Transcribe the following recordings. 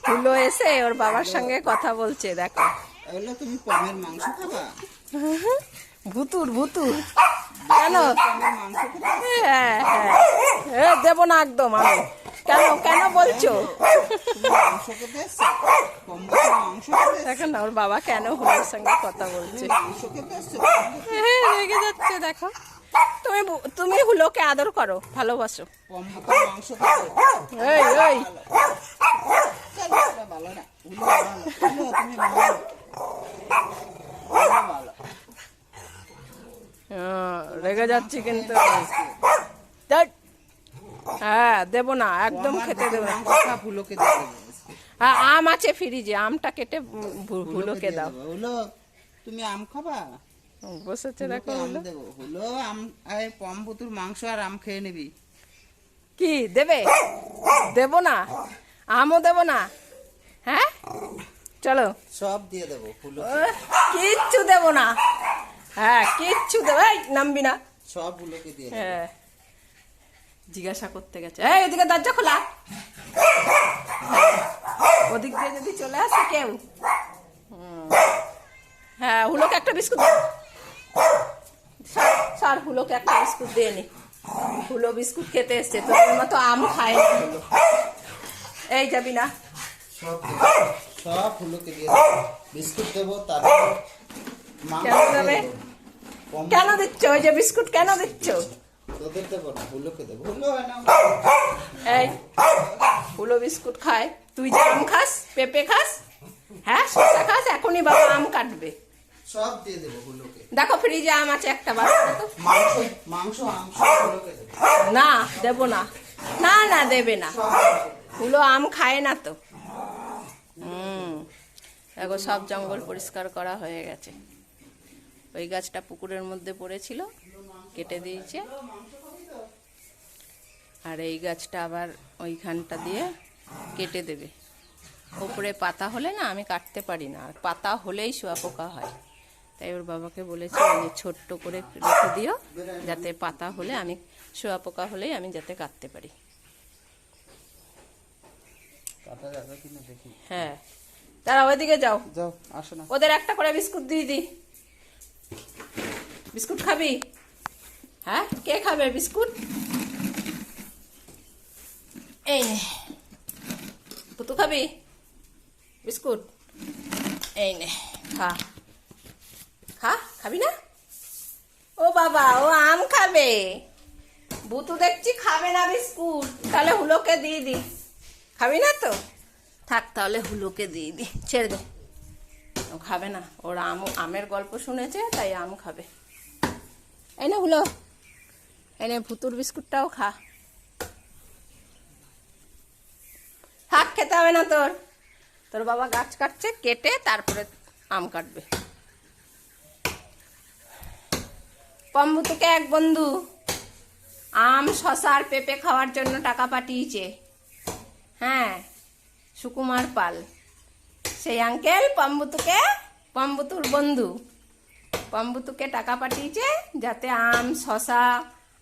হুলো এসে ওর বাবার সঙ্গে কথা বলছে, দেখো। তুমি পমের মাংস খাবা? ভুতুর ভুতুর কেন? হ্যাঁ হ্যাঁ, দেবো না একদম আমি। কেন কেন বলছো? দেখো না ওর বাবা কেন হুলোর সঙ্গে কথা বলছে। হ্যাঁ, রেগে যাচ্ছে দেখো। তুমি হুলোকে আদর করো, ভালোবাসো। এই এই রেগে যাচ্ছি কিন্তু। হ্যাঁ, দেবো না একদম, খেতে দেবো না। হ্যাঁ, আম আছে ফ্রিজে, আমটা কেটে হুলোকে দাও। তুমি আম খাবা? বসেছে দেখো। হলো আম, পম ভুতুর মাংস আর আম খেয়ে নিবি। কি দেবে? দেবো না, আমও দেবো না। হ্যাঁ, চলো সব দিয়ে দেবো। কিচ্ছু দেবো না। হ্যাঁ, কিচ্ছু দেবো, নামবি না। সব হুলোকে দিয়ে দেবো। হ্যাঁ, জিজ্ঞাসা করতে গেছে। এই, ওদিকে দরজা খোলা। ওদিক দিয়ে যদি চলে আসে কেউ। হ্যাঁ, হুলোকে একটা বিস্কুট দে। স্যার, হুলোকে একটা বিস্কুট দিয়ে নি। হুলো বিস্কুট খেতে এসছে, তোর মতো আম খায় না হুলো। এই, যাবি না? সব হুলোকে দিয়ে দেবো, বিস্কুট দেবো। তারপর কেন দেবে? কেন দিচ্ছ? ওই যে বিস্কুট কেন দিচ্ছ? তোদের দেবো না, হুলোকে দেবো। এই, হুলো বিস্কুট খায়, তুই যে আম খাস, পেঁপে খাস, হ্যাঁ শসা খাস, এখনই বাবা আম কাটবে। সব দিয়ে দেবো হুলোকে। দেখো ফ্রিজে আম আছে একটা, বার করো তো। মাংস আম সব হুলোকে দেবো। না, দেবো না। না না, দেবে না। হুলো আম খায় না তো। দেখো সব জঙ্গল পরিষ্কার করা হয়ে গেছে। ওই গাছটা পুকুরের মধ্যে পড়েছিল, কেটে দিয়েছে। আর এই গাছটা আবার ওইখানটা দিয়ে কেটে দেবে। ওপরে পাতা হলে না আমি কাটতে পারি না, আর পাতা হলেই শুঁয়াপোকা হয়। তাই ওর বাবাকে বলেছি যে ছোট্ট করে রেখে দিও, যাতে পাতা হলে আমি, শুঁয়াপোকা হলেই আমি যাতে কাটতে পারি। হ্যাঁ, তারা ওইদিকে যাও। আসো না। ওদের একটা করে বিস্কুট দিয়ে দি। বিস্কুট খাবি? হ্যাঁ, কে খাবে বিস্কুট? এই নে, পুতু খাবি বিস্কুট? এই নে, খা খা। খাবি না? ও বাবা, ও আম খাবে। বুতু দেখছি খাবে না বিস্কুট, তাহলে হুলোকে দিয়ে দি। খাবি না তো? থাক, তাহলে হুলোকে দিয়ে দি, ছেড়ে দে। ও খাবে না, ওর আমের গল্প শুনেছে, তাই আম খাবে। এই না হুলো, এই নে ভুতুর বিস্কুটটাও খা। থাক, খেতে হবে না তোর। তোর বাবা গাছ কাটছে, কেটে তারপরে আম কাটবে। পম্বুতুকে এক বন্ধু আম, শসা আর পেঁপে খাওয়ার জন্য টাকা পাঠিয়েছে। হ্যাঁ, সুকুমার পাল, সেই আঙ্কেল পম্বুতুর বন্ধু পম্বুতুকে টাকা পাঠিয়েছে, যাতে আম, শসা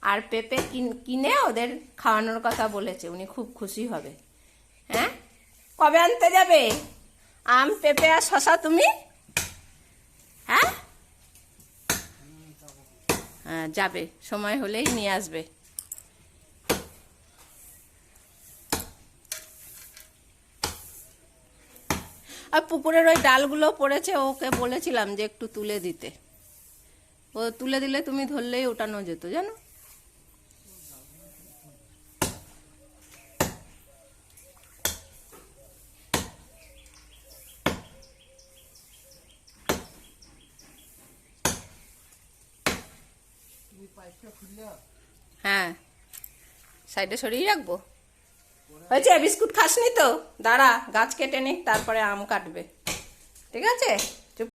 আর পেঁপে কিনে ওদের খাওয়ানোর কথা বলেছে। উনি খুব খুশি হবে। হ্যাঁ, কবে আনতে যাবে আম, পেঁপে আর শসা তুমি? হ্যাঁ হ্যাঁ, যাবে, সময় হলেই নিয়ে আসবে। আর পুকুরের ওই ডালগুলো পড়েছে, ওকে বলেছিলাম যে একটু তুলে দিতে। ও তুলে দিলে তুমি ধরলেই ওঠানো যেত, জানো। হ্যাঁ, সাইডে সরিয়ে রাখবো। হয়েছে, বিস্কুট খাসনি তো? দাঁড়া, গাছ কেটে নিক, তারপরে আম কাটবে। ঠিক আছে।